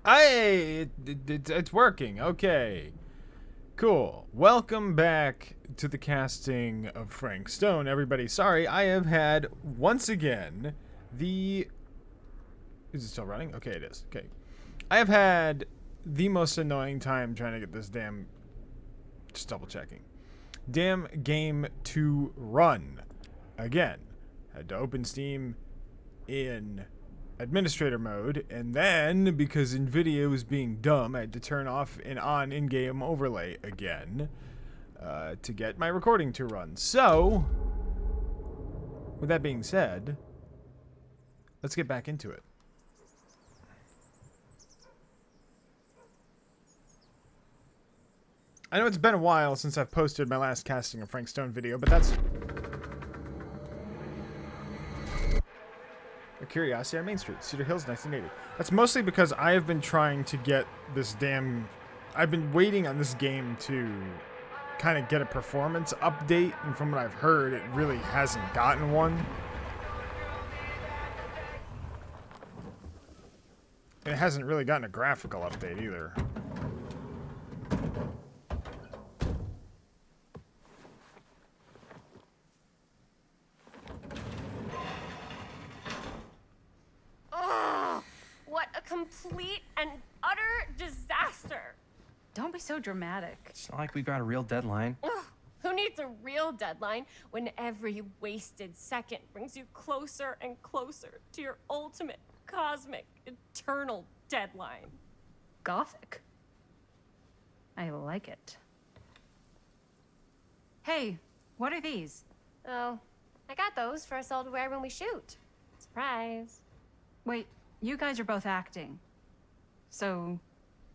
It's working. Okay. Cool. Welcome back to the casting of Frank Stone, everybody. Sorry, I have had, once again, the... Is it still running? Okay, it is. Okay. I have had the most annoying time trying to get this damn... Just double checking. Damn game to run. Again. Had to open Steam in administrator mode, and then because NVIDIA was being dumb, I had to turn off and on in-game overlay again to get my recording to run. So, with that being said, let's get back into it. I know it's been a while since I've posted my last casting of Frank Stone video, but that's a Curiosity on Main Street, Cedar Hills, 1980. That's mostly because I have been trying to get this damn... I've been waiting on this game to kind of get a performance update, and from what I've heard, it really hasn't gotten one. It hasn't really gotten a graphical update either. Complete and utter disaster. Don't be so dramatic. It's not like we've got a real deadline. Ugh, who needs a real deadline when every wasted second brings you closer and closer to your ultimate, cosmic, eternal deadline? Gothic. I like it. Hey, what are these? Oh, I got those for us all to wear when we shoot. Surprise. Wait, you guys are both acting. So,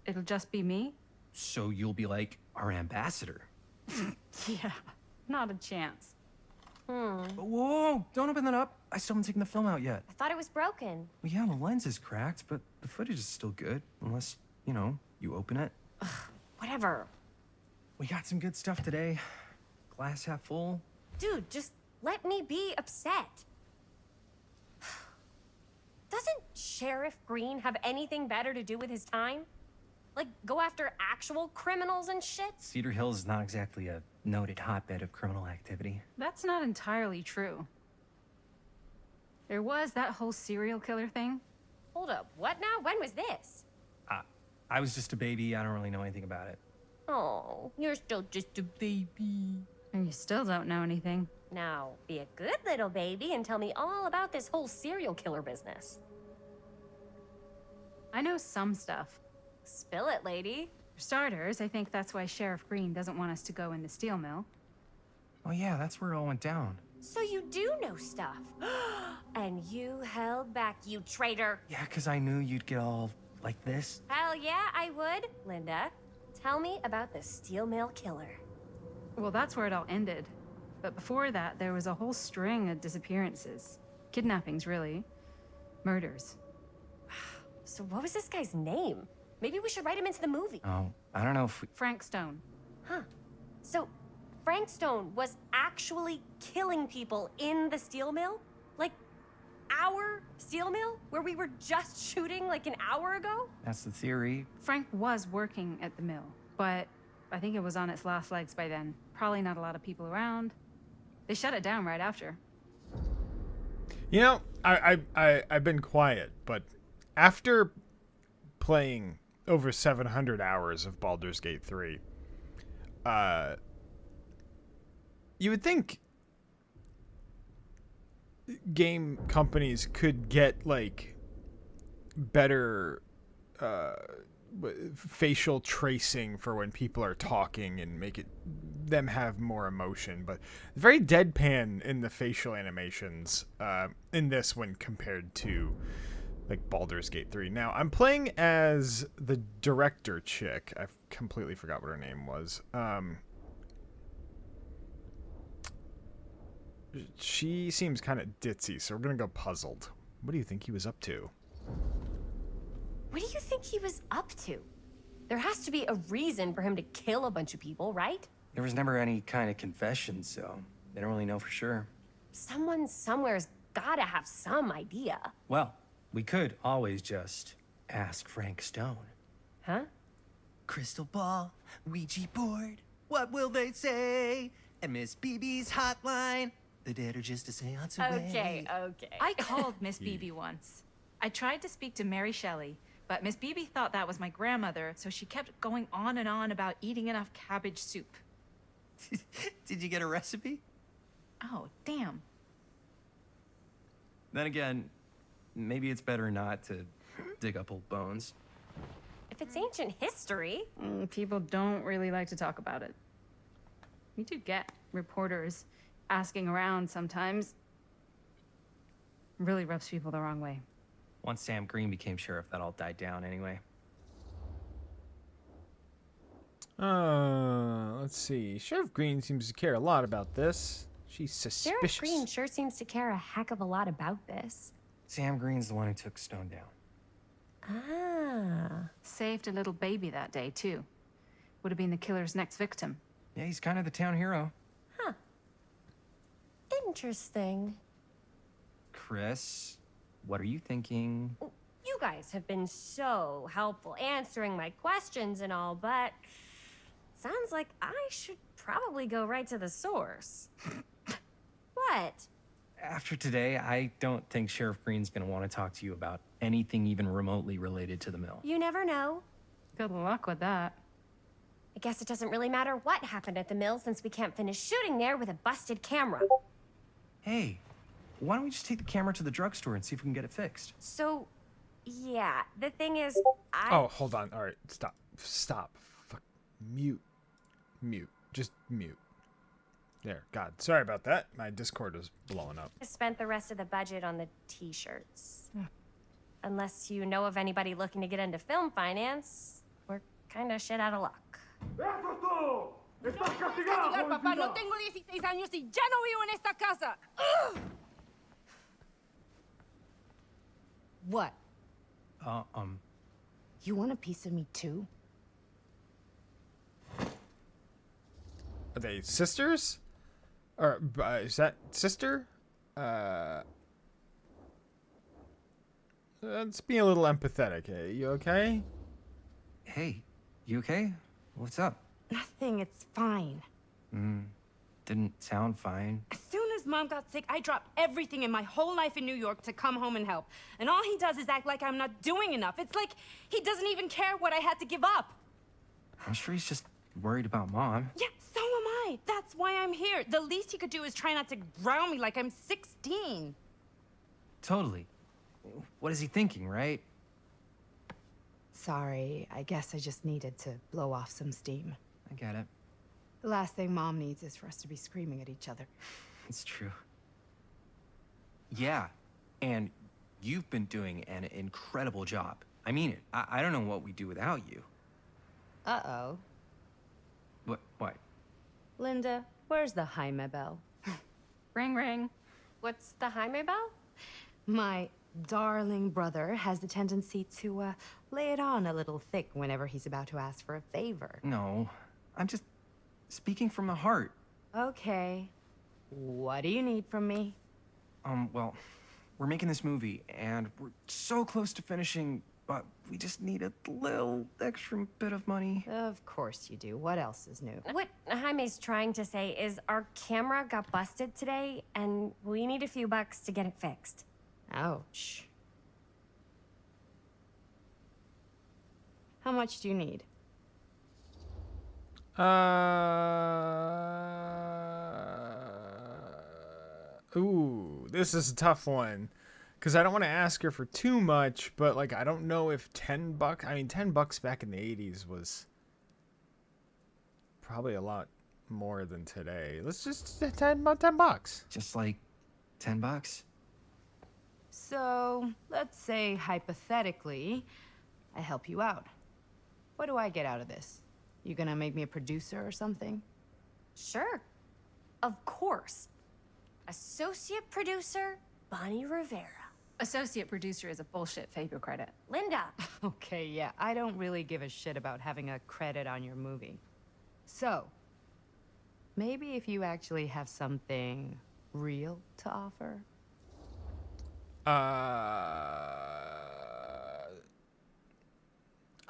it'll just be me? So you'll be like our ambassador. Yeah, not a chance. Whoa, don't open that up. I still haven't taken the film out yet. I thought it was broken. Well, yeah, the lens is cracked, but the footage is still good. Unless, you open it. Ugh, whatever. We got some good stuff today. Glass half full. Dude, just let me be upset. Doesn't Sheriff Green have anything better to do with his time? Like, go after actual criminals and shit? Cedar Hills is not exactly a noted hotbed of criminal activity. That's not entirely true. There was that whole serial killer thing. Hold up, what now? When was this? I was just a baby. I don't really know anything about it. Oh, you're still just a baby. And you still don't know anything. Now, be a good little baby and tell me all about this whole serial killer business. I know some stuff. Spill it, lady. For starters, I think that's why Sheriff Green doesn't want us to go in the steel mill. Oh yeah, that's where it all went down. So you do know stuff. And you held back, you traitor. Yeah, because I knew you'd get all like this. Hell yeah, I would. Linda, tell me about the steel mill killer. Well, that's where it all ended. But before that, there was a whole string of disappearances. Kidnappings, really. Murders. So what was this guy's name? Maybe we should write him into the movie. Oh, I don't know if we... Frank Stone. Huh. So Frank Stone was actually killing people in the steel mill? Like, our steel mill? Where we were just shooting like an hour ago? That's the theory. Frank was working at the mill, but I think it was on its last legs by then. Probably not a lot of people around. They shut it down right after. You know, I've been quiet, but after playing over 700 hours of Baldur's Gate 3, you would think game companies could get, like, better facial tracing for when people are talking and make them have more emotion, but very deadpan in the facial animations in this when compared to like Baldur's Gate 3. Now, I'm playing as the director chick. I completely forgot what her name was. She seems kind of ditzy, so we're gonna go puzzled. What do you think he was up to? What do you think he was up to? There has to be a reason for him to kill a bunch of people, right? There was never any kind of confession, so they don't really know for sure. Someone somewhere's gotta have some idea. Well, we could always just Ask Frank Stone. Huh? Crystal ball, Ouija board, what will they say? And Miss BB's hotline, the dead are just a seance away. Okay. I called Miss Beebe once. I tried to speak to Mary Shelley, but Miss Beebe thought that was my grandmother, so she kept going on and on about eating enough cabbage soup. Did you get a recipe? Oh, damn. Then again, maybe it's better not to dig up old bones. If it's ancient history. People don't really like to talk about it. We do get reporters asking around sometimes. Really rubs people the wrong way. Once Sam Green became sheriff, that all died down anyway. Let's see. Sheriff Green seems to care a lot about this. She's suspicious. Sheriff Green sure seems to care a heck of a lot about this. Sam Green's the one who took Stone down. Ah. Saved a little baby that day, too. Would have been the killer's next victim. Yeah, he's kind of the town hero. Huh. Interesting. Chris, what are you thinking? You guys have been so helpful answering my questions and all, but sounds like I should probably go right to the source. What? After today, I don't think Sheriff Green's gonna want to talk to you about anything even remotely related to the mill. You never know. Good luck with that. I guess it doesn't really matter what happened at the mill since we can't finish shooting there with a busted camera. Hey, why don't we just take the camera to the drugstore and see if we can get it fixed? So, yeah, the thing is, Oh, hold on. All right, stop. Stop. Fuck. Mute. Just mute. There. God, sorry about that. My Discord is blowing up. spent the rest of the budget on the t-shirts. Unless you know of anybody looking to get into film finance, we're kind of shit out of luck. Castigar, papá. No tengo 16 años y ya no vivo en esta casa. Ugh. What? You want a piece of me too? Are they sisters? Or is that sister? Let's be a little empathetic. Hey, you okay? Hey, you okay? What's up? Nothing, it's fine. Didn't sound fine. As soon as Mom got sick, I dropped everything in my whole life in New York to come home and help. And all he does is act like I'm not doing enough. It's like he doesn't even care what I had to give up. I'm sure he's just worried about Mom. Yeah, so am I. That's why I'm here. The least he could do is try not to ground me like I'm 16. Totally. What is he thinking, right? Sorry, I guess I just needed to blow off some steam. I get it. The last thing Mom needs is for us to be screaming at each other. It's true. Yeah, and you've been doing an incredible job. I mean it. I don't know what we'd do without you. Uh-oh. What? Linda, where's the Jaime bell? Ring, ring. What's the Jaime bell? My darling brother has the tendency to, lay it on a little thick whenever he's about to ask for a favor. No, I'm just speaking from the heart. Okay. What do you need from me? Well, we're making this movie, and we're so close to finishing, but we just need a little extra bit of money. Of course you do. What else is new? What Jaime's trying to say is our camera got busted today, and we need a few bucks to get it fixed. Ouch. How much do you need? Ooh, this is a tough one. Because I don't want to ask her for too much, but, like, I don't know if 10 bucks... I mean, 10 bucks back in the 80s was probably a lot more than today. Let's just... about 10 bucks. Just like $10. So, let's say hypothetically, I help you out. What do I get out of this? You gonna make me a producer or something? Sure. Of course. Associate producer, Bonnie Rivera. Associate producer is a bullshit Faber credit. Linda. Okay, yeah, I don't really give a shit about having a credit on your movie. So, maybe if you actually have something real to offer?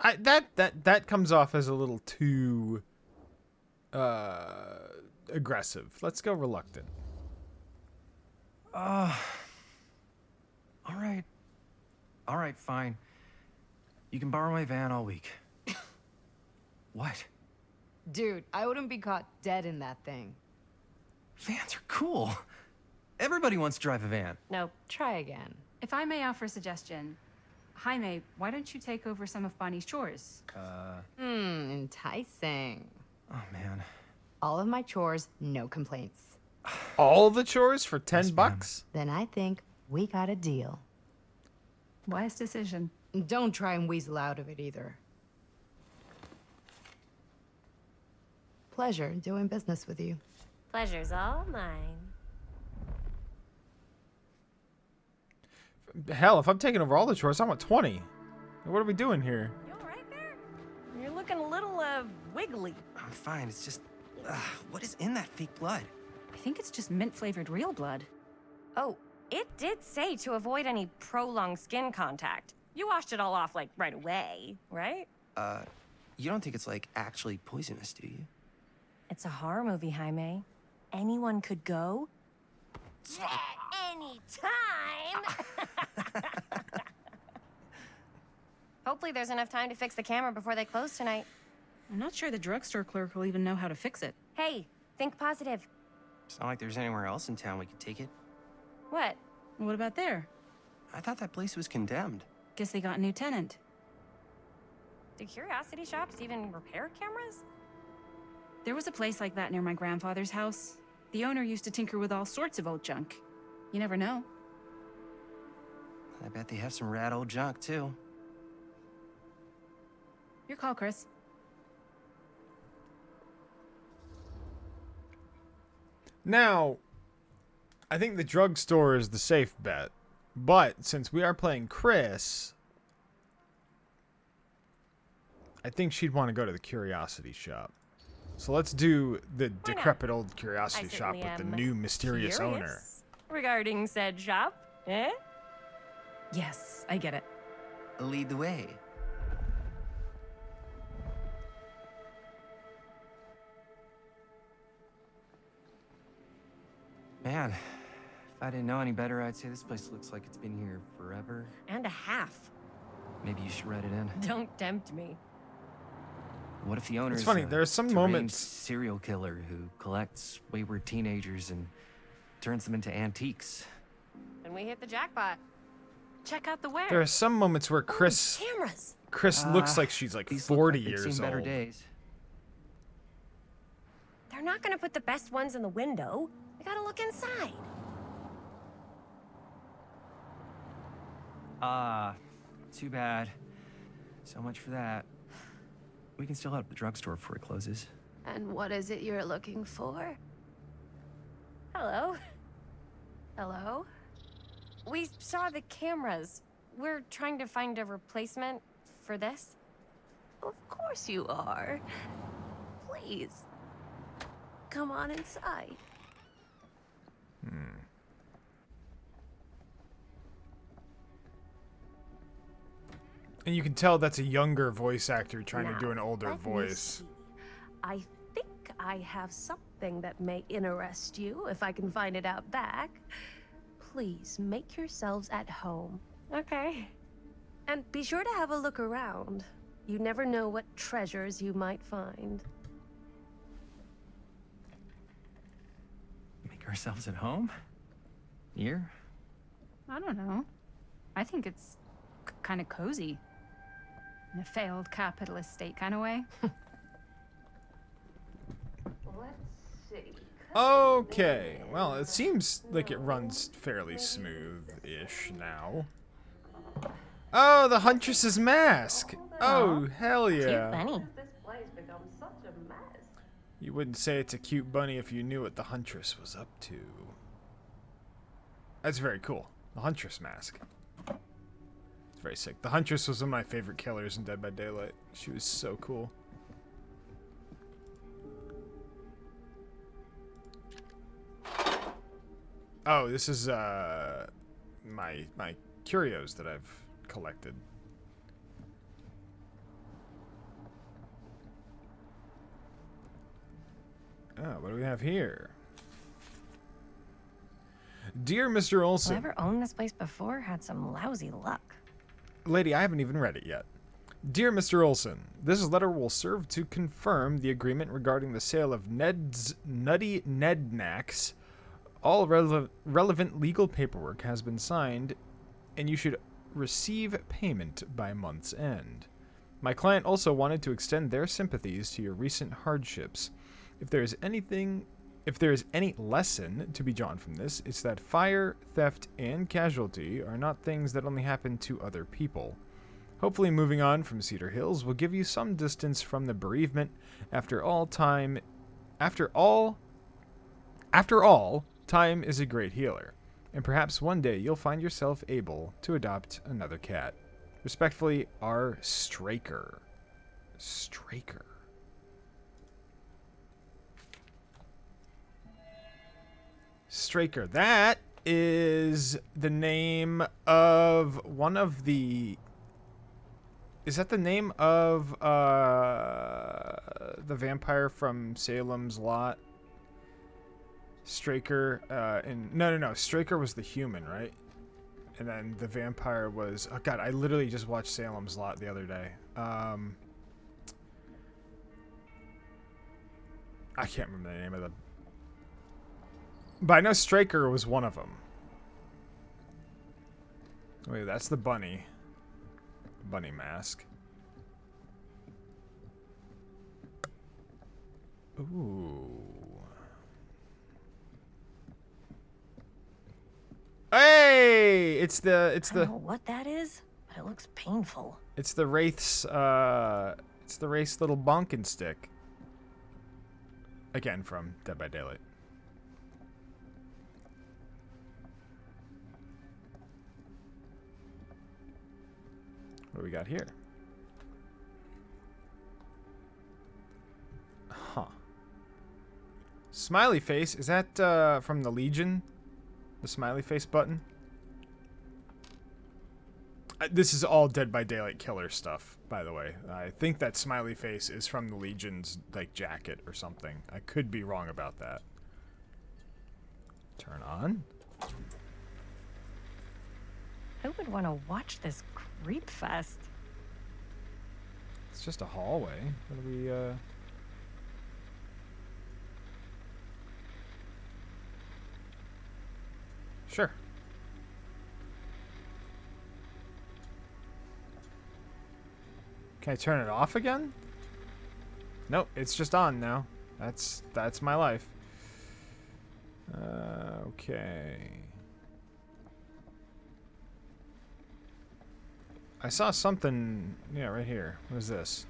That comes off as a little too aggressive. Let's go reluctant. All right. All right, fine. You can borrow my van all week. What? Dude, I wouldn't be caught dead in that thing. Vans are cool. Everybody wants to drive a van. Nope. Try again. If I may offer a suggestion, Jaime, why don't you take over some of Bonnie's chores? Enticing. Oh, man. All of my chores, no complaints. All the chores for 10 Yes, ma'am. bucks? Then I think we got a deal. Wise decision. Don't try and weasel out of it either. Pleasure doing business with you. Pleasure's all mine. Hell, if I'm taking over all the chores, I want 20. What are we doing here? You all right there? You're looking a little, wiggly. I'm fine. It's just, what is in that fake blood? I think it's just mint-flavored real blood. Oh, it did say to avoid any prolonged skin contact. You washed it all off, like, right away, right? You don't think it's, like, actually poisonous, do you? It's a horror movie, Jaime. Anyone could go. Anytime! Hopefully there's enough time to fix the camera before they close tonight. I'm not sure the drugstore clerk will even know how to fix it. Hey, think positive. It's not like there's anywhere else in town we could take it. What? What about there? I thought that place was condemned. Guess they got a new tenant. Do curiosity shops even repair cameras? There was a place like that near my grandfather's house. The owner used to tinker with all sorts of old junk. You never know. I bet they have some rad old junk, too. Your call, Chris. Now, I think the drugstore is the safe bet. But since we are playing Chris, I think she'd want to go to the curiosity shop. So let's do the decrepit old curiosity shop with the new mysterious owner. Curious regarding said shop, eh? Yes, I get it. Lead the way. Man, if I didn't know any better, I'd say this place looks like it's been here forever. And a half. Maybe you should write it in. Don't tempt me. What if the owner It's is funny, a there are some deranged moments- serial killer who collects wayward teenagers and turns them into antiques? And we hit the jackpot. Check out the where. There are some moments where Chris Cameras. looks like she's like These 40 look like they've years seen better old. days. They're not gonna put the best ones in the window. We gotta look inside. Too bad. So much for that. We can still head up the drugstore before it closes. And what is it you're looking for? Hello. Hello? We saw the cameras. We're trying to find a replacement for this. Of course you are. Please. Come on inside. And you can tell that's a younger voice actor trying to Now, do an older let me voice. see. I think I have something that may interest you, if I can find it out back. Please make yourselves at home. Okay. And be sure to have a look around. You never know what treasures you might find. Make ourselves at home? Here? I don't know. I think it's kind of cozy. In a failed capitalist state kind of way. Let's see. Okay, well, it seems like it runs fairly smooth-ish now. Oh, the Huntress's mask! Oh, hell Cute yeah. bunny. This place becomes such a mess. You wouldn't say it's a cute bunny if you knew what the Huntress was up to. That's very cool. The Huntress mask. It's very sick. The Huntress was one of my favorite killers in Dead by Daylight. She was so cool. Oh, this is my curios that I've collected. Oh, what do we have here? Dear Mr. Olson. Whoever owned this place before had some lousy luck. Lady, I haven't even read it yet. Dear Mr. Olson, this letter will serve to confirm the agreement regarding the sale of Ned's Nutty Nednacks. All relevant legal paperwork has been signed, and you should receive payment by month's end. My client also wanted to extend their sympathies to your recent hardships. If there is any lesson to be drawn from this, it's that fire, theft, and casualty are not things that only happen to other people. Hopefully moving on from Cedar Hills will give you some distance from the bereavement. After all, time is a great healer. And perhaps one day you'll find yourself able to adopt another cat. Respectfully, R. Straker. Straker. Straker. That is the name of one of the... Is that the name of the vampire from Salem's Lot? Straker. No. Straker was the human, right? And then the vampire was... Oh, God, I literally just watched Salem's Lot the other day. I can't remember the name of the... But I know Straker was one of them. Wait, that's the bunny. Bunny mask. Ooh. Hey! It's the I don't know what that is, but it looks painful. It's the Wraith's little bonking stick. Again from Dead by Daylight. What do we got here? Huh. Smiley face. Is that from the Legion? The smiley face button? This is all Dead by Daylight killer stuff, by the way. I think that smiley face is from the Legion's like jacket or something. I could be wrong about that. Turn on. Who would want to watch this creep fest? It's just a hallway. What do we, Sure. Can I turn it off again? Nope, it's just on now. That's my life. Okay. I saw something, yeah, right here. What is this?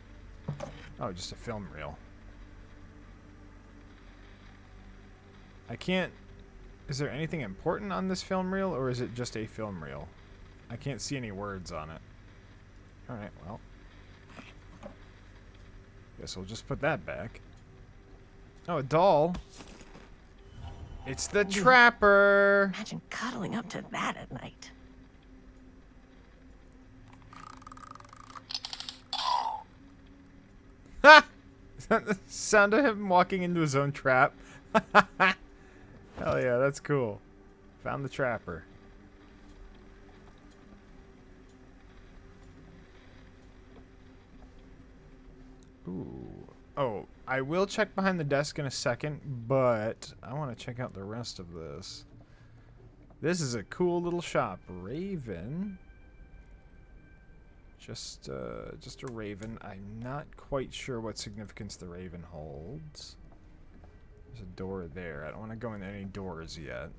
Oh, just a film reel. I can't... Is there anything important on this film reel, or is it just a film reel? I can't see any words on it. Alright, well. Guess we'll just put that back. Oh, a doll. It's the Trapper! Imagine cuddling up to that at night. Ha! Is that the sound of him walking into his own trap? Hell yeah, that's cool. Found the Trapper. Ooh. Oh, I will check behind the desk in a second, but I want to check out the rest of this. This is a cool little shop. Raven. Just a raven. I'm not quite sure what significance the raven holds. There's a door there. I don't want to go in any doors yet.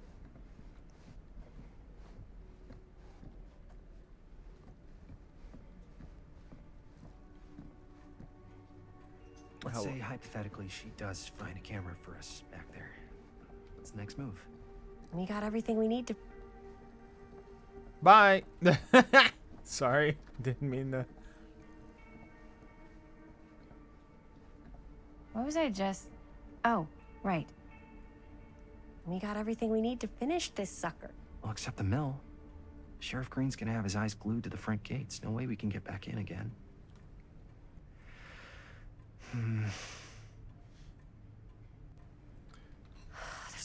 Let's say hypothetically she does find a camera for us back there. What's the next move? We got everything we need to... Bye! Sorry, didn't mean to... What was I just... Oh, right. We got everything we need to finish this sucker. Well, except the mill. Sheriff Green's gonna have his eyes glued to the front gates. No way we can get back in again.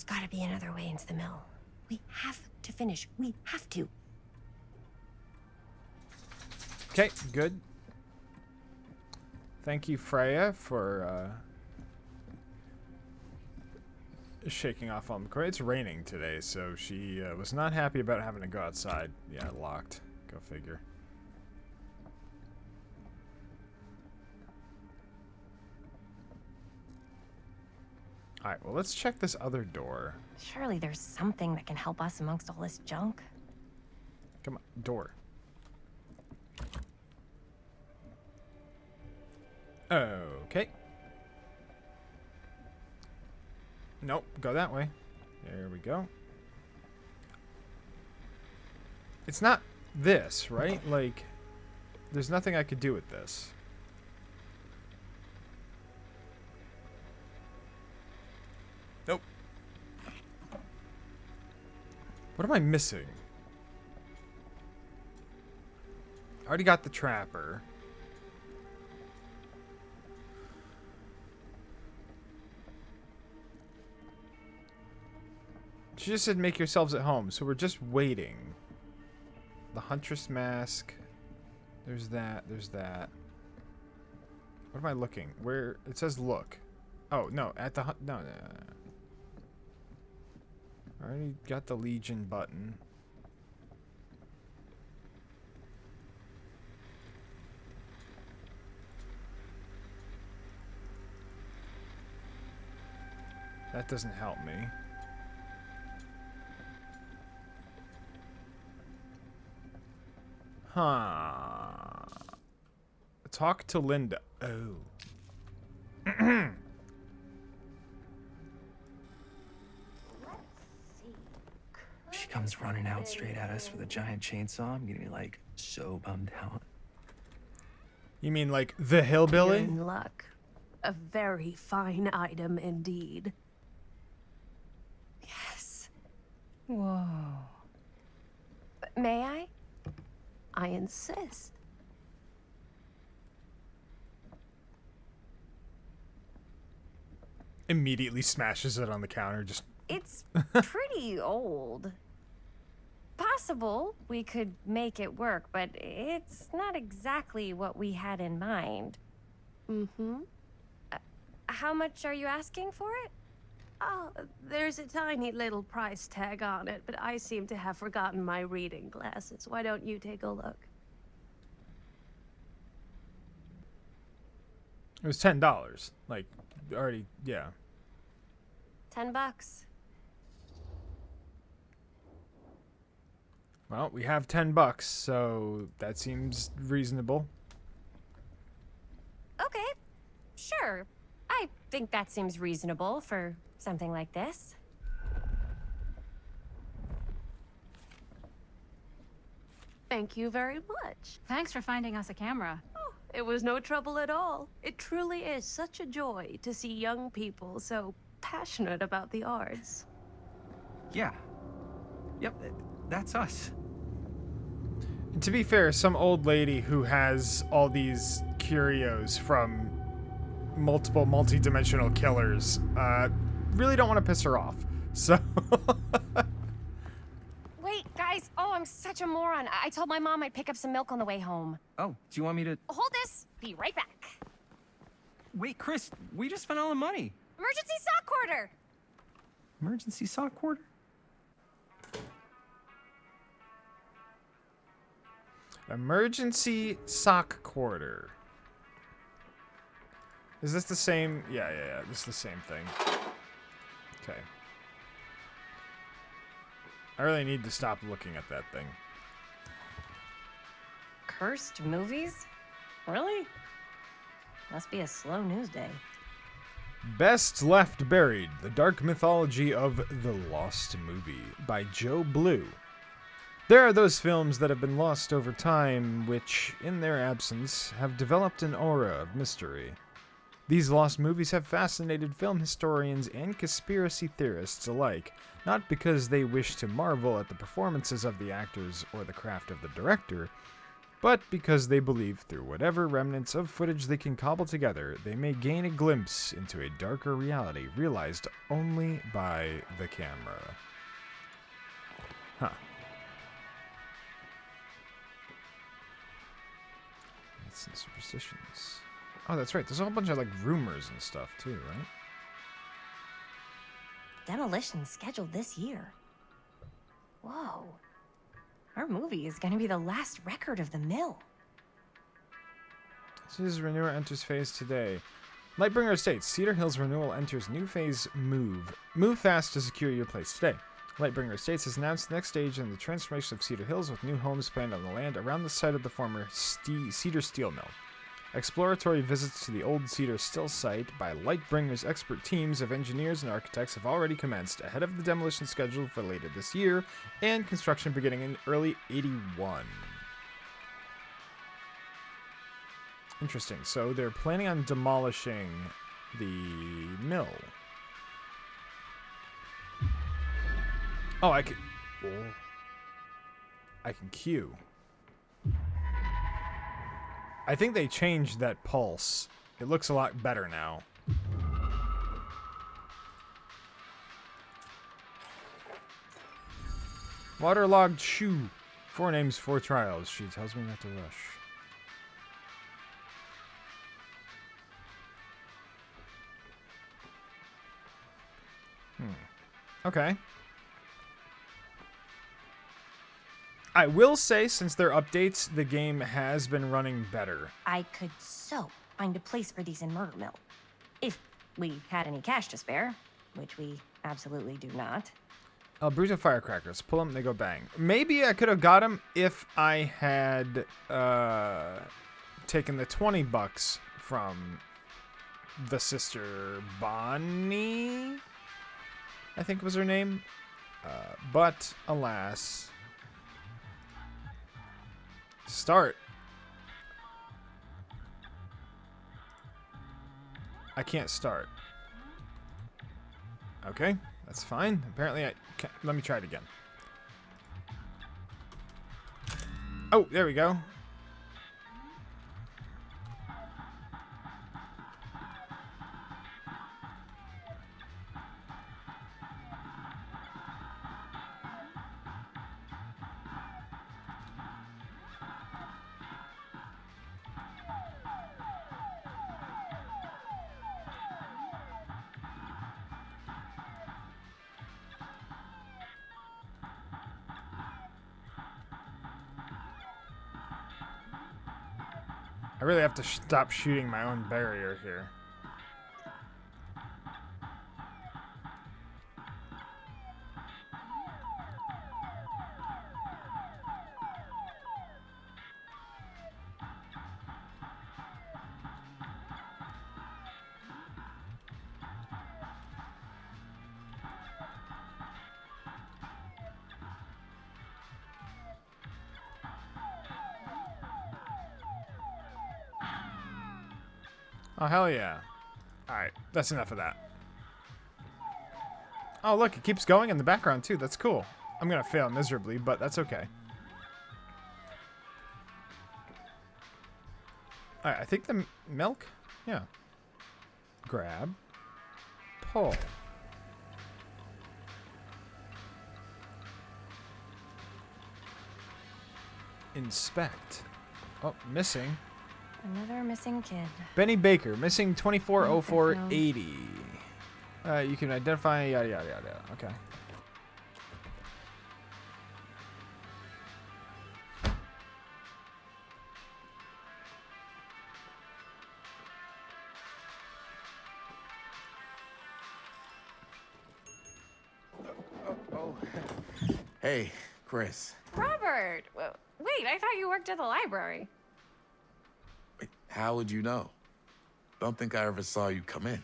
There's gotta be another way into the mill. We have to finish. We have to. Okay, good. Thank you, Freya, for shaking off all the crap. It's raining today, so she was not happy about having to go outside. Yeah, locked. Go figure. Alright, well, let's check this other door. Surely there's something that can help us amongst all this junk. Come on, door. Okay. Nope, go that way. There we go. It's not this, right? Like, there's nothing I could do with this. Nope. What am I missing? I already got the trapper. She just said make yourselves at home, so we're just waiting. The Huntress mask. There's that, there's that. What am I looking? Where? It says look. Oh, no, at the no. I already got the Legion button. That doesn't help me. Huh. Talk to Linda. Oh. She comes running out straight at us with a giant chainsaw. I'm gonna be like so bummed out. You mean like the You're hillbilly? in luck. A very fine item indeed. Yes. Whoa. May I? I insist. Immediately smashes it on the counter. Just It's pretty old. Possible we could make it work, but it's not exactly what we had in mind. Mm-hmm. How much are you asking for it? Oh, there's a tiny little price tag on it, but I seem to have forgotten my reading glasses. Why don't you take a look? it was $10. Like already, yeah. $10. Well, we have $10, so that seems reasonable. Okay, sure. I think that seems reasonable for something like this. Thank you very much. Thanks for finding us a camera. Oh, it was no trouble at all. It truly is such a joy to see young people so passionate about the arts. Yeah. Yep, that's us. And to be fair, some old lady who has all these curios from multiple multi-dimensional killers, really don't want to piss her off. So Wait, guys. Oh, I'm such a moron. I told my mom I'd pick up some milk on the way home. Oh, do you want me to... Hold this. Be right back. Wait, Chris, we just spent all the money. Emergency sock quarter. Emergency sock quarter? emergency sock quarter. Is this the same? Yeah. This is the same thing. Okay. I really need to stop looking at that thing. Cursed movies? Really? Must be a slow news day. Best Left Buried, The Dark Mythology of the Lost Movie by Joe Blue. There are those films that have been lost over time, which, in their absence, have developed an aura of mystery. These lost movies have fascinated film historians and conspiracy theorists alike, not because they wish to marvel at the performances of the actors or the craft of the director, But because they believe through whatever remnants of footage they can cobble together, they may gain a glimpse into a darker reality realized only by the camera. Huh. Myths and superstitions. Oh, that's right. There's a whole bunch of, like, rumors and stuff, too, right? Demolition scheduled this year. Whoa. Our movie is gonna be the last record of the mill. City's renewal enters phase today. Lightbringer Estates. Cedar Hills renewal enters new phase move. Move fast to secure your place today. Lightbringer Estates has announced the next stage in the transformation of Cedar Hills with new homes planned on the land around the site of the former Cedar Steel Mill. Exploratory visits to the old Cedar Still site by Lightbringer's expert teams of engineers and architects have already commenced ahead of the demolition schedule for later this year and construction beginning in early 81. Interesting. So they're planning on demolishing the mill. Oh, I can queue. I think they changed that pulse. It looks a lot better now. Waterlogged shoe. 4 names, 4 trials. She tells me not to rush. Okay. I will say, since their updates, the game has been running better. I could so find a place for these in Murder Mill. If we had any cash to spare, which we absolutely do not. El Bruto firecrackers. Pull them, they go bang. Maybe I could have got them if I had taken the $20 from the sister Bonnie, I think was her name. But, alas... Start. I can't start. Okay, that's fine. Apparently I can't. Let me try it again. Oh, there we go. I really have to stop shooting my own barrier here. Oh, hell yeah. Alright, that's enough of that. Oh, look, it keeps going in the background, too. That's cool. I'm gonna fail miserably, but that's okay. Alright, I think the milk? Yeah. Grab. Pull. Inspect. Oh, missing. Another missing kid. Benny Baker, missing 240480. You can identify yada yada yada. Okay. Hey, Chris. Robert! Wait, I thought you worked at the library. Wait, how would you know? Don't think I ever saw you come in.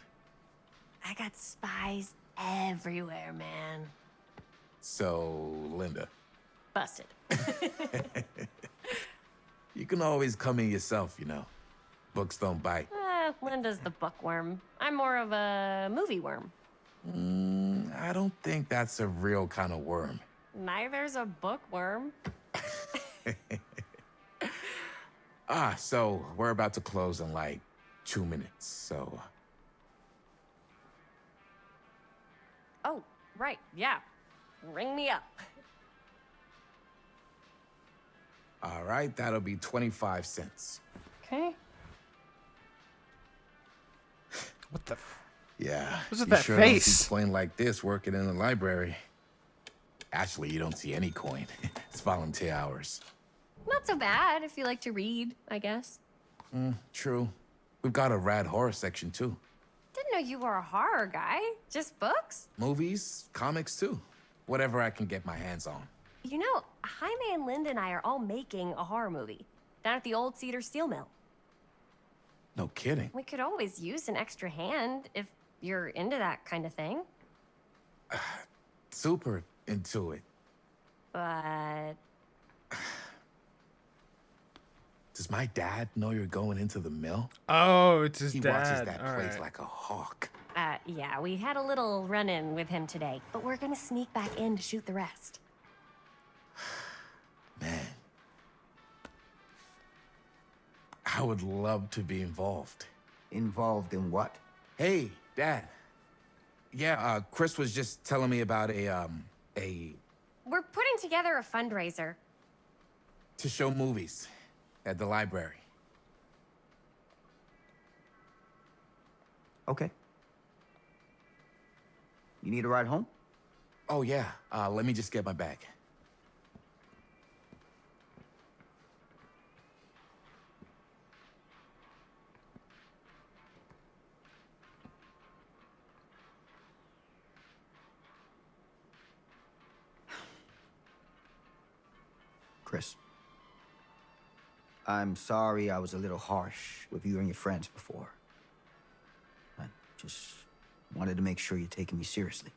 I got spies everywhere, man. So, Linda, Busted. you can always come in yourself, you know. Books don't bite. Linda's the bookworm. I'm more of a movie worm. I don't think that's a real kind of worm. Neither's a bookworm. So we're about to close in like 2 minutes, so... Oh, right, yeah. Ring me up. All right, that'll be 25 cents. Okay. What the? F Yeah. What's with you that sure face? Don't see coin like this working in the library. Actually, you don't see any coin. It's volunteer hours. Not so bad if you like to read, I guess. True. We've got a rad horror section, too. Didn't know you were a horror guy. Just books? Movies, comics, too. Whatever I can get my hands on. You know, Jaime and Linda and I are all making a horror movie down at the old Cedar Steel Mill. No kidding. We could always use an extra hand if you're into that kind of thing. Super into it. But Does my dad know you're going into the mill? Oh, it's his He dad. watches that All place right. like a hawk. yeah, we had a little run-in with him today, but we're gonna sneak back in to shoot the rest. Man. I would love to be involved. Involved in what? Hey, Dad. Yeah, Chris was just telling me about a We're putting together a fundraiser. to show movies at the library. Okay. You need a ride home? Oh, yeah. Let me just get my bag. Chris. I'm sorry I was a little harsh with you and your friends before. I just wanted to make sure you're taking me seriously.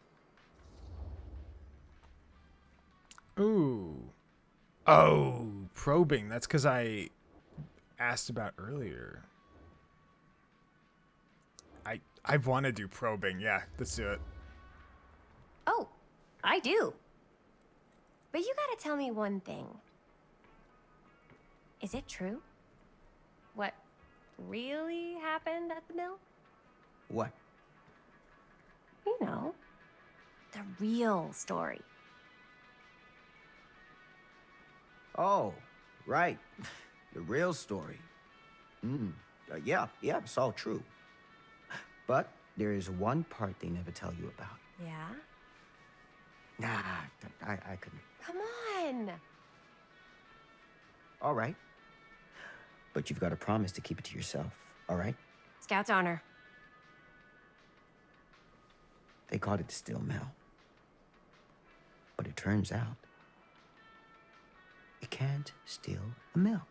Ooh. Oh, probing. That's because I asked about earlier. I want to do probing. Yeah, let's do it. Oh, I do. But you gotta tell me one thing. Is it true? What really happened at the mill? What? You know, the real story. Oh, right. The real story. Yeah, it's all true. But there is one part they never tell you about. Yeah? Nah, I couldn't. Come on! All right. But you've got to promise to keep it to yourself, all right? Scout's honor. They called it the Steel Mill. But it turns out, you can't steal a mill.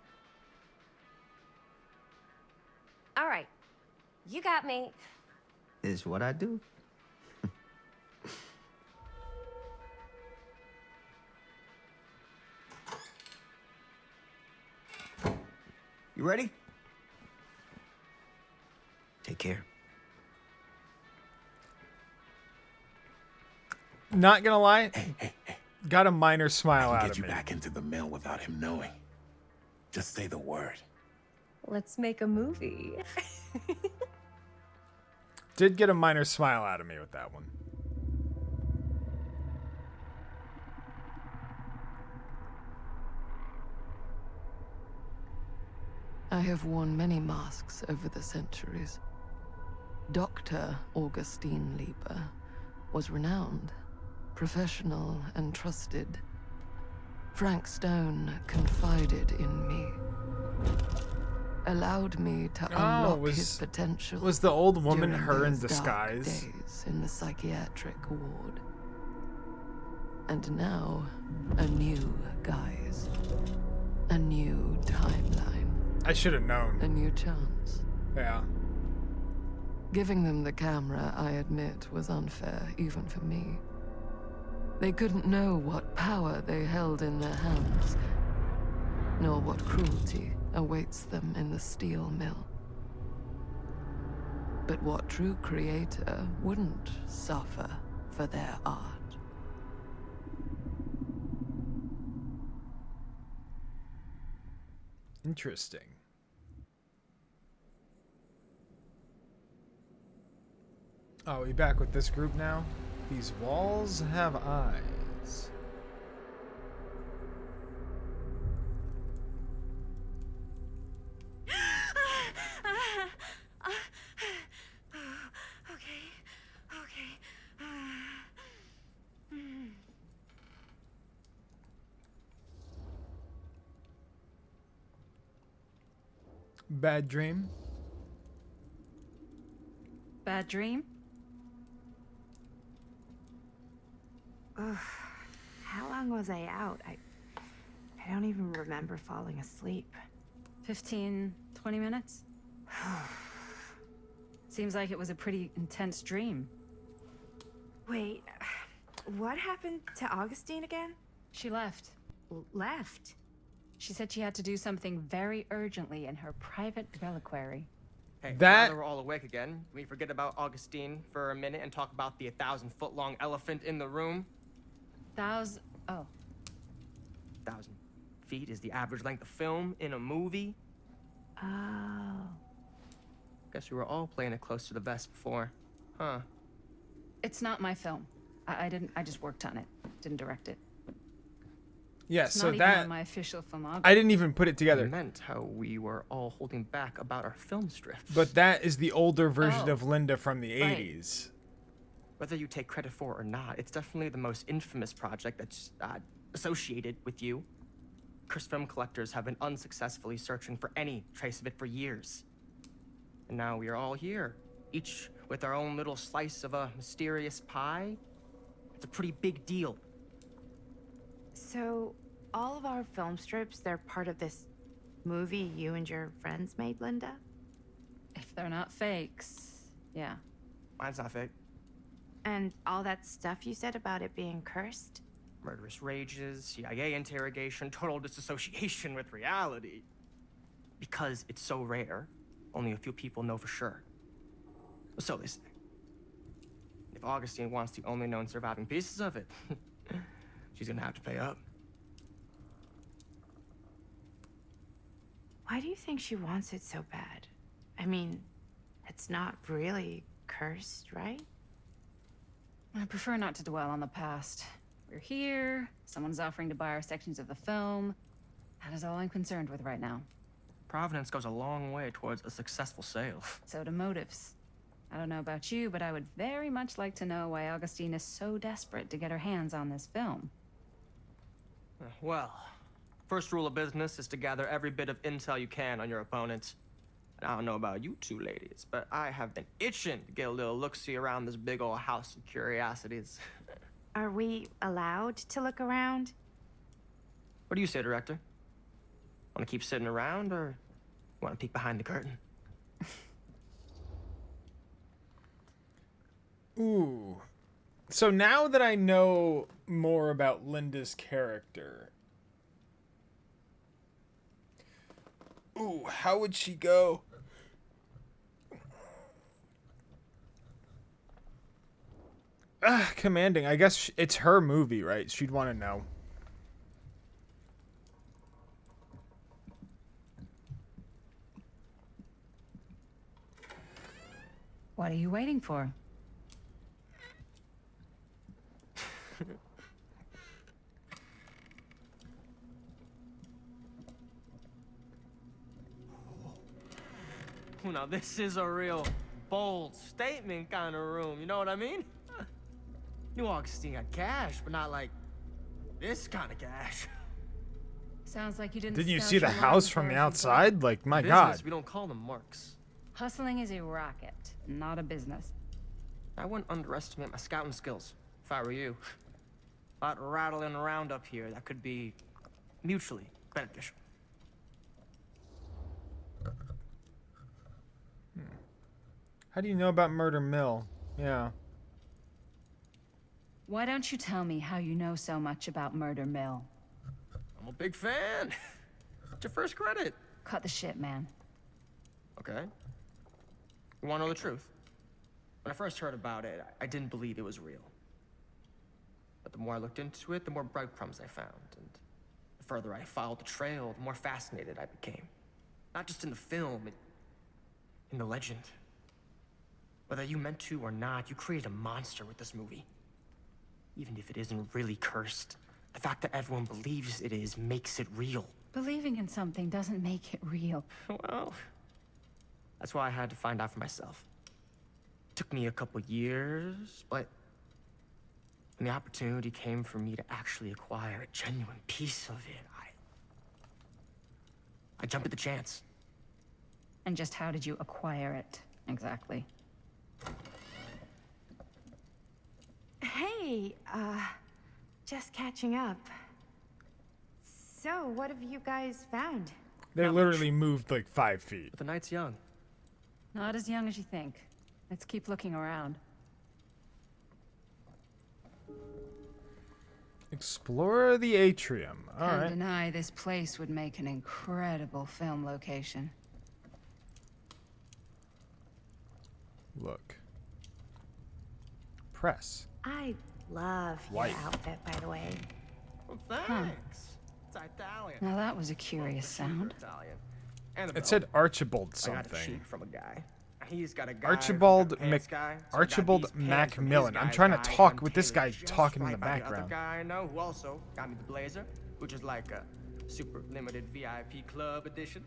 All right. You got me. Is what I do. You ready? Take care. Not gonna lie, Hey. got a minor smile I out can get of you me. back into the mill without him knowing. Just say the word. Let's make a movie. Did get a minor smile out of me with that one. I have worn many masks over the centuries. Dr. Augustine Lieber was renowned, professional, and trusted. Frank Stone confided in me, allowed me to unlock his potential. Was the old woman during her in those dark disguise? days in the psychiatric ward. And now, a new guise, a new timeline. I should have known. A new chance. Yeah. Giving them the camera, I admit, was unfair, even for me. They couldn't know what power they held in their hands, nor what cruelty awaits them in the steel mill. But what true creator wouldn't suffer for their art? Interesting. Oh, we back with this group now? These walls have eyes. Bad dream? Bad dream? Ugh. How long was I out? I don't even remember falling asleep. 15, 20 minutes? Seems like it was a pretty intense dream. Wait, what happened to Augustine again? She left. Left? She said she had to do something very urgently in her private reliquary. Hey, That- now that we're all awake again, can we forget about Augustine for a minute and talk about the 1,000-foot-long elephant in the room? Oh. 1,000 feet is the average length of film in a movie. Oh. Guess we were all playing it close to the vest before, huh? It's not my film. I just worked on it. Didn't direct it. Yeah, It's so not even that on my official filmography. I didn't even put it I together. meant how we were all holding back about our film strips. But that is the older version Oh. of Linda from the Right. 80s. Whether you take credit for it or not, it's definitely the most infamous project that's associated with you. Cursed film collectors have been unsuccessfully searching for any trace of it for years. And now we are all here, each with our own little slice of a mysterious pie. It's a pretty big deal. So, all of our film strips, they're part of this movie you and your friends made, Linda? If they're not fakes, yeah. Mine's not fake. And all that stuff you said about it being cursed? Murderous rages, CIA interrogation, total disassociation with reality. Because it's so rare, only a few people know for sure. So they say. If Augustine wants the only known surviving pieces of it, she's gonna have to pay up. Why do you think she wants it so bad? I mean, it's not really cursed, right? I prefer not to dwell on the past. We're here, someone's offering to buy our sections of the film. That is all I'm concerned with right now. Providence goes a long way towards a successful sale. So do motives. I don't know about you, but I would very much like to know why Augustine is so desperate to get her hands on this film. Well, first rule of business is to gather every bit of intel you can on your opponent. And I don't know about you two ladies, but I have been itching to get a little look-see around this big old house of curiosities. Are we allowed to look around? What do you say, director? Want to keep sitting around, or want to peek behind the curtain? Ooh. So now that I know more about Linda's character, ooh, how would she go? Commanding. I guess it's her movie, right? She'd want to know. What are you waiting for? Now this is a real bold statement kind of room, you know what I mean? New Augustine got cash, but not like this kind of cash. Sounds like you didn't. Didn't you scout see the your house lawn from the before. outside? Like, my Business, God. we don't call them marks. Hustling is a racket, not a business. I wouldn't underestimate my scouting skills, if I were you. A lot rattling around up here that could be mutually beneficial. How do you know about Murder Mill? Yeah. Why don't you tell me how you know so much about Murder Mill? I'm a big fan. What's your first credit? Cut the shit, man. Okay. You want to know the truth? When I first heard about it, I didn't believe it was real. But the more I looked into it, the more breadcrumbs I found. And the further I followed the trail, the more fascinated I became. Not just in the film, in the legend. Whether you meant to or not, you created a monster with this movie. Even if it isn't really cursed, the fact that everyone believes it is makes it real. Believing in something doesn't make it real. Well, that's why I had to find out for myself. Took me a couple years, but when the opportunity came for me to actually acquire a genuine piece of it, I jumped at the chance. And just how did you acquire it, exactly? Hey, just catching up. So, what have you guys found? They Not literally moved like 5 feet. But the night's young. Not as young as you think. Let's keep looking around. Explore the atrium. All Can't right. deny this place would make an incredible film location. Look. Press. I love White. your outfit, by the way. Well, thanks. It's Italian. Now that was a curious sound. Italian. And the It belt. said Archibald I got a something. sheet from a guy. He's got a guy. Archibald who's got a pants Mc- guy, so I got Archibald these pants from his Macmillan. I'm guy's trying to guy, talk and with this tailored guy just talking in right the by the background. other guy I know who also got me the blazer, which is like a super limited VIP club edition.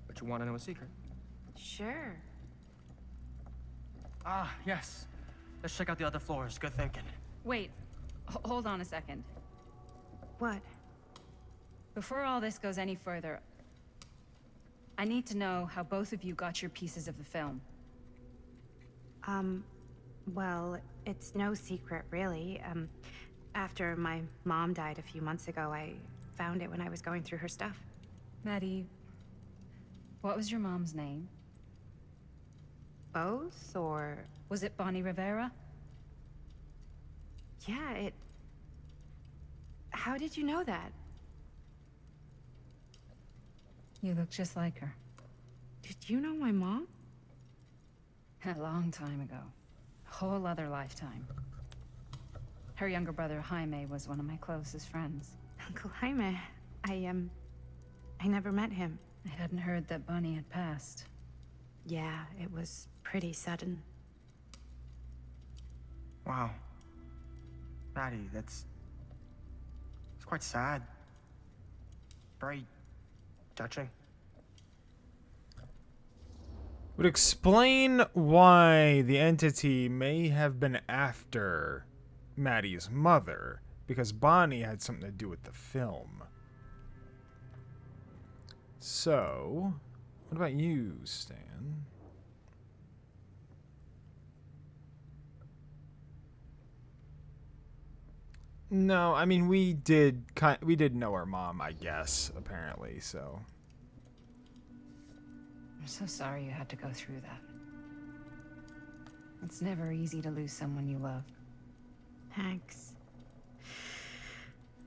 But you want to know a secret? Sure. Ah, yes. Let's check out the other floors. Good thinking. Wait, hold on a second. What? Before all this goes any further, I need to know how both of you got your pieces of the film. Well, it's no secret, really. After my mom died a few months ago, I found it when I was going through her stuff. Maddie, what was your mom's name? Both, or... Was it Bonnie Rivera? Yeah, it... How did you know that? You look just like her. Did you know my mom? A long time ago. A whole other lifetime. Her younger brother, Jaime, was one of my closest friends. Uncle Jaime. I never met him. I hadn't heard that Bonnie had passed. Yeah, it was pretty sudden. Wow. Maddie, it's quite sad. Very touching. Would explain why the entity may have been after Maddie's mother, because Bonnie had something to do with the film. So, what about you, Stan? No, I mean we did know our mom, I guess, apparently, so. I'm so sorry you had to go through that. It's never easy to lose someone you love. Thanks.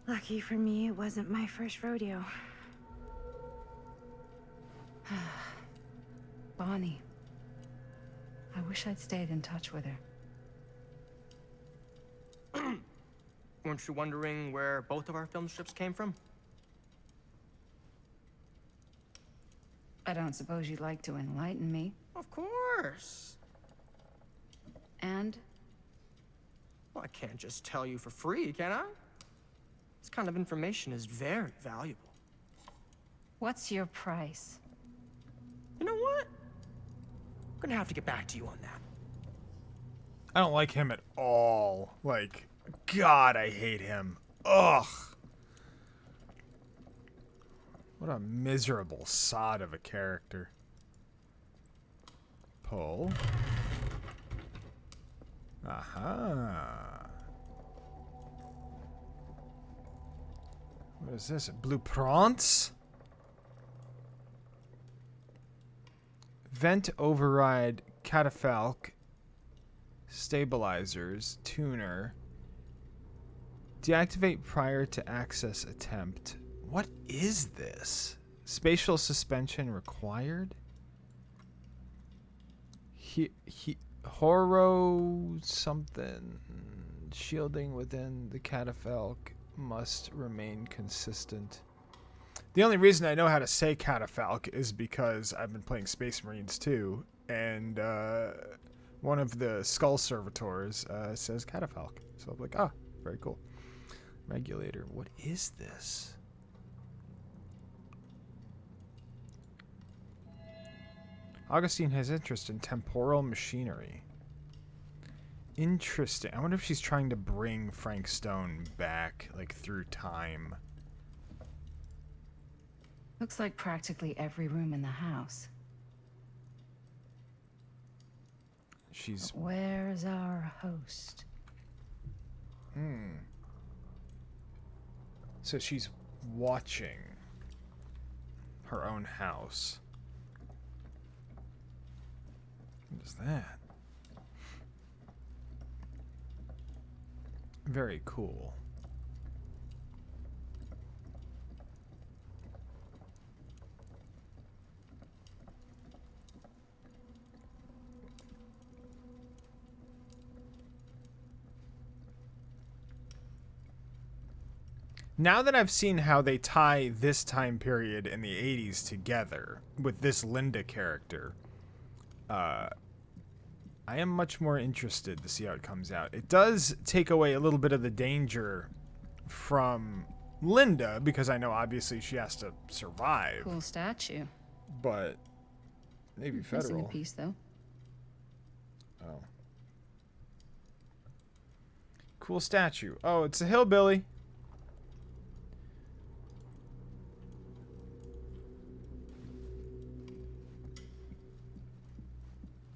Lucky for me, it wasn't my first rodeo. Bonnie. I wish I'd stayed in touch with her. Weren't you wondering where both of our film strips came from? I don't suppose you'd like to enlighten me. Of course. And? Well, I can't just tell you for free, can I? This kind of information is very valuable. What's your price? You know what? I'm gonna have to get back to you on that. I don't like him at all. Like, God, I hate him. Ugh. What a miserable sod of a character. Pull. Aha. What is this? Blueprints? Vent override catafalque. Stabilizers. Tuner. Deactivate prior to access attempt. What is this? Spatial suspension required? Horo something. Shielding within the catafalque must remain consistent. The only reason I know how to say catafalque is because I've been playing Space Marines too, and one of the skull servitors says catafalque. So I'm like, ah, very cool. Regulator. What is this? Augustine has interest in temporal machinery. Interesting. I wonder if she's trying to bring Frank Stone back, like, through time. Looks like practically every room in the house. She's... But where's our host? So she's watching her own house. What is that? Very cool. Now that I've seen how they tie this time period in the 80s together with this Linda character, I am much more interested to see how it comes out. It does take away a little bit of the danger from Linda, because I know obviously she has to survive. Cool statue. But maybe Missing a federal. piece, though. Oh. Cool statue. Oh, it's a hillbilly.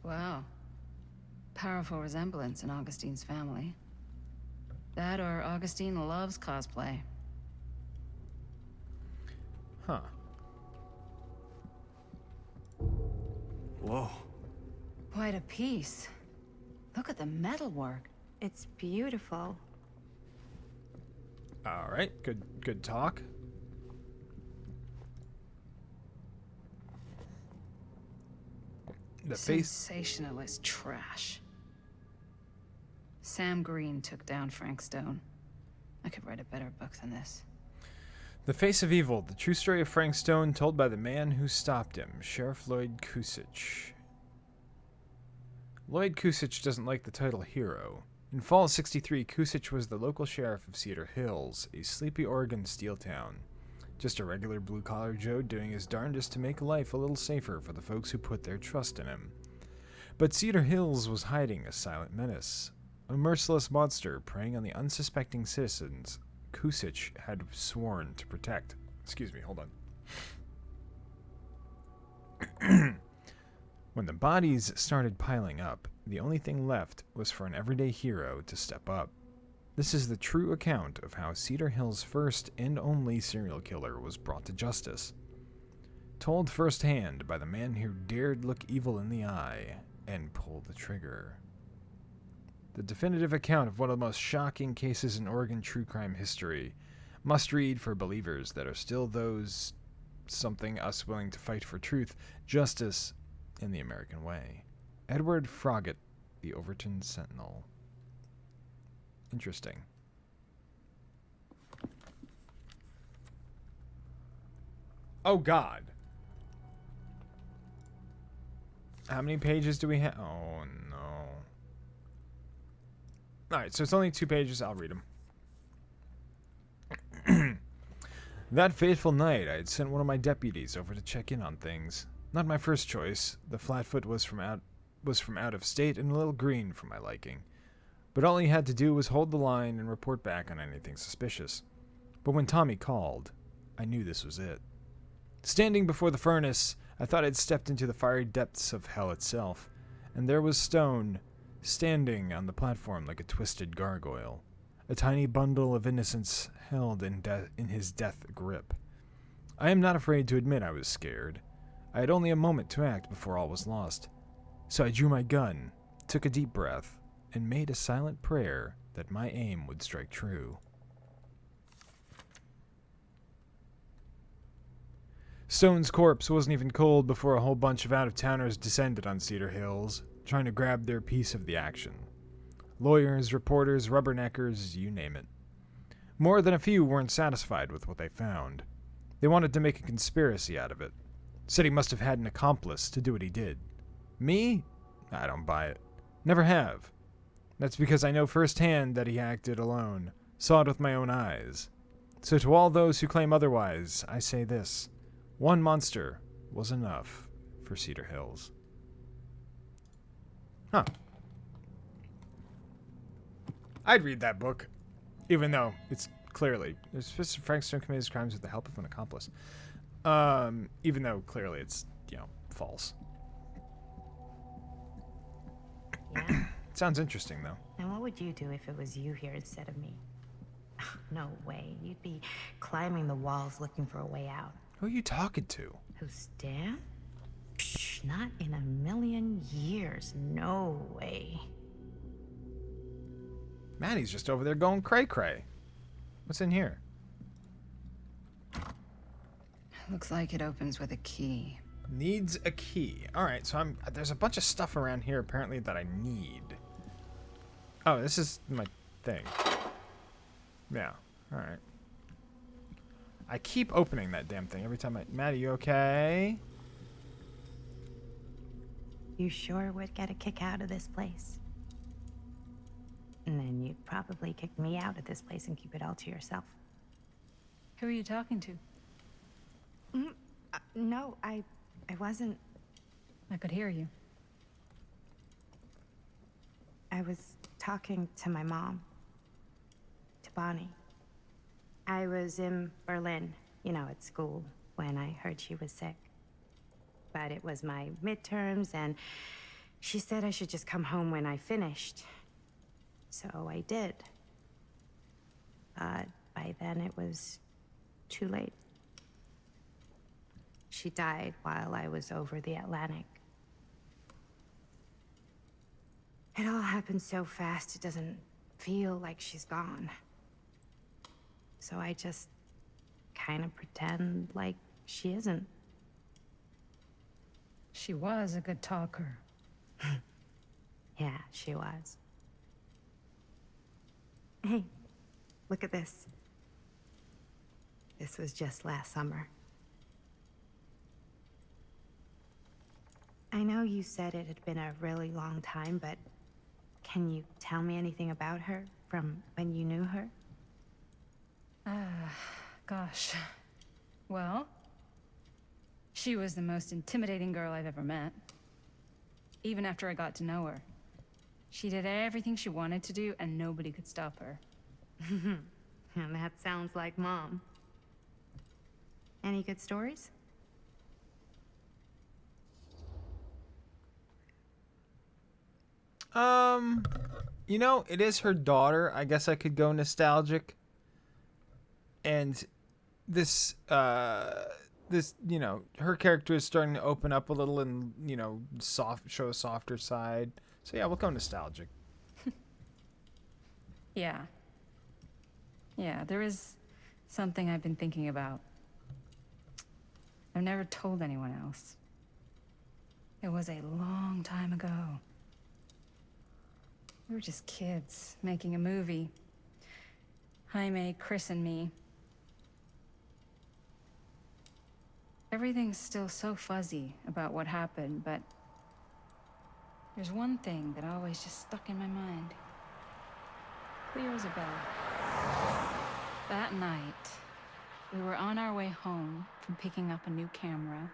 Wow. Powerful resemblance in Augustine's family. That or Augustine loves cosplay. Huh. Whoa. Quite a piece. Look at the metalwork. It's beautiful. All right. Good talk. The face. Sensationalist trash. Sam Green took down Frank Stone. I could write a better book than this. The Face of Evil, the true story of Frank Stone told by the man who stopped him, Sheriff Lloyd Kusich. Lloyd Kusich doesn't like the title hero. In fall 63, Kusich was the local sheriff of Cedar Hills, a sleepy Oregon steel town. Just a regular blue-collar Joe doing his darndest to make life a little safer for the folks who put their trust in him. But Cedar Hills was hiding a silent menace, a merciless monster preying on the unsuspecting citizens Kusich had sworn to protect. Excuse me, hold on. When the bodies started piling up, the only thing left was for an everyday hero to step up. This is the true account of how Cedar Hills' first and only serial killer was brought to justice. Told firsthand by the man who dared look evil in the eye and pull the trigger. The definitive account of one of the most shocking cases in Oregon true crime history. Must read for believers that are still those something us willing to fight for truth, justice, in the American way. Edward Froggatt, The Overton Sentinel. Interesting. Oh God. How many pages do we have? Oh no. Alright, so it's only 2 pages. I'll read them. That fateful night, I had sent one of my deputies over to check in on things. Not my first choice. The Flatfoot was from out of state and a little green for my liking. But all he had to do was hold the line and report back on anything suspicious. But when Tommy called, I knew this was it. Standing before the furnace, I thought I'd stepped into the fiery depths of hell itself, and there was Stone, standing on the platform like a twisted gargoyle, a tiny bundle of innocence held in his death grip. I am not afraid to admit I was scared. I had only a moment to act before all was lost. So I drew my gun, took a deep breath, and made a silent prayer that my aim would strike true. Stone's corpse wasn't even cold before a whole bunch of out-of-towners descended on Cedar Hills, trying to grab their piece of the action. Lawyers, reporters, rubberneckers, you name it. More than a few weren't satisfied with what they found. They wanted to make a conspiracy out of it. Said he must have had an accomplice to do what he did. Me? I don't buy it. Never have. That's because I know firsthand that he acted alone. Saw it with my own eyes. So to all those who claim otherwise, I say this. One monster was enough for Cedar Hills. Huh. I'd read that book, even though it's clearly Frank Stone committed his crimes with the help of an accomplice. Even though clearly it's, false. Yeah. Sounds interesting, though. And what would you do if it was you here instead of me? No way. You'd be climbing the walls looking for a way out. Who are you talking to? Who's Dan? Psh, not in a million years. No way. Maddie's just over there going cray-cray. What's in here? Looks like it opens with a key. Needs a key. Alright, so there's a bunch of stuff around here apparently that I need. Oh, this is my thing. Yeah, alright. I keep opening that damn thing every time Maddie, you okay? You sure would get a kick out of this place. And then you'd probably kick me out of this place and keep it all to yourself. Who are you talking to? No, I wasn't. I could hear you. I was talking to my mom. To Bonnie. I was in Berlin, at school, when I heard she was sick. But it was my midterms, and she said I should just come home when I finished. So I did. But by then it was too late. She died while I was over the Atlantic. It all happened so fast, it doesn't feel like she's gone. So I just kind of pretend like she isn't. She was a good talker. Yeah, she was. Hey, look at this. This was just last summer. I know you said it had been a really long time, but can you tell me anything about her from when you knew her? Gosh. Well, she was the most intimidating girl I've ever met. Even after I got to know her. She did everything she wanted to do, and nobody could stop her. And that sounds like Mom. Any good stories? It is her daughter. I guess I could go nostalgic. And this, her character is starting to open up a little and, show a softer side. So yeah, we'll go nostalgic. Yeah. Yeah, there is something I've been thinking about. I've never told anyone else. It was a long time ago. We were just kids making a movie. Jaime, Chris, and me. Everything's still so fuzzy about what happened, but there's one thing that always just stuck in my mind. Clear as a bell. That night, we were on our way home from picking up a new camera.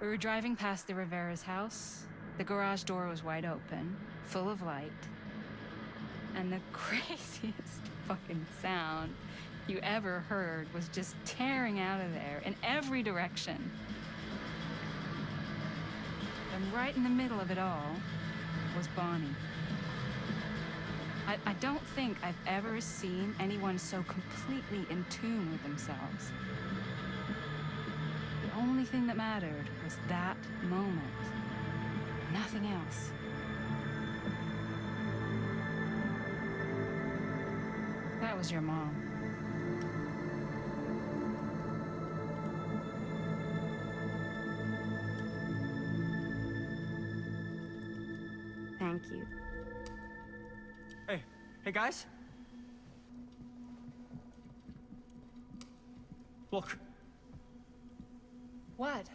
We were driving past the Rivera's house. The garage door was wide open, full of light. And the craziest fucking sound you ever heard was just tearing out of there in every direction. And right in the middle of it all was Bonnie. I don't think I've ever seen anyone so completely in tune with themselves. The only thing that mattered was that moment. Nothing else. That was your mom. Thank you. Hey guys? Look. What?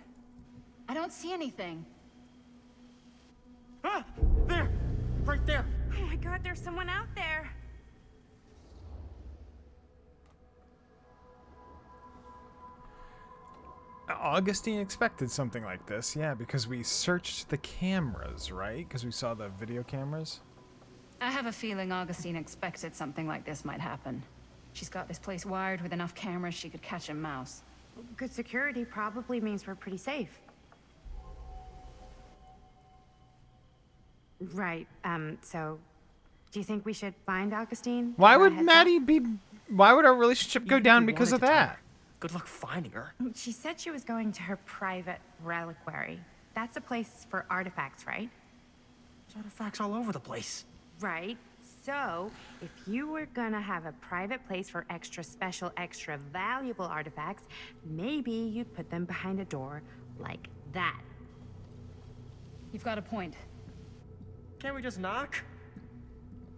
I don't see anything. Ah! There! Right there! Oh my god, there's someone out there. Augustine expected something like this, yeah, because we searched the cameras, right? Because we saw the video cameras. I have a feeling Augustine expected something like this might happen. She's got this place wired with enough cameras she could catch a mouse. Good security probably means we're pretty safe. Right, so do you think we should find Augustine? Why Give her a would heads Maddie up? be... Why would our relationship go Even if down you because wanted of to tell that? her, good luck finding her. She said she was going to her private reliquary. That's a place for artifacts, right? There's artifacts all over the place. Right. So, if you were gonna have a private place for extra special, extra valuable artifacts, maybe you'd put them behind a door like that. You've got a point. Can't we just knock?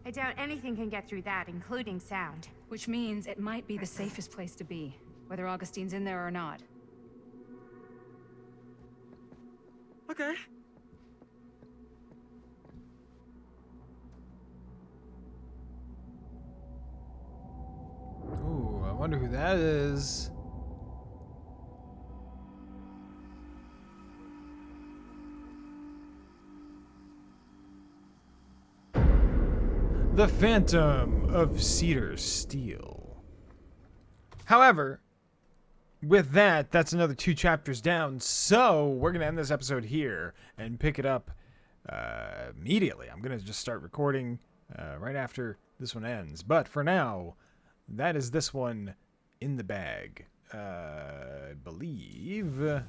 I doubt anything can get through that, including sound. Which means it might be the safest place to be, whether Augustine's in there or not. Okay. Ooh, I wonder who that is. The Phantom of Cedar Steel. However, with that, that's another 2 chapters down, so we're going to end this episode here and pick it up immediately. I'm going to just start recording right after this one ends. But for now, that is this one in the bag. I believe.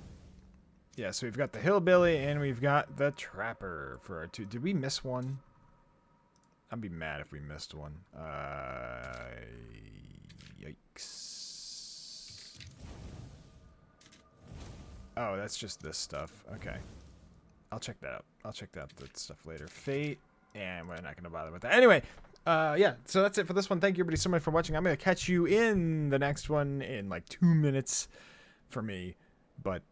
Yeah, so we've got the Hillbilly and we've got the Trapper for our 2. Did we miss one? I'd be mad if we missed one. Yikes. Oh, that's just this stuff. Okay. I'll check that out. I'll check that stuff later. Fate. And we're not going to bother with that. Anyway, yeah, so that's it for this one. Thank you, everybody, so much for watching. I'm going to catch you in the next one in like 2 minutes for me, but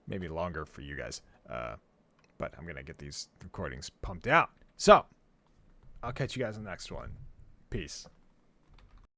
maybe longer for you guys. But I'm going to get these recordings pumped out. So, I'll catch you guys in the next one. Peace.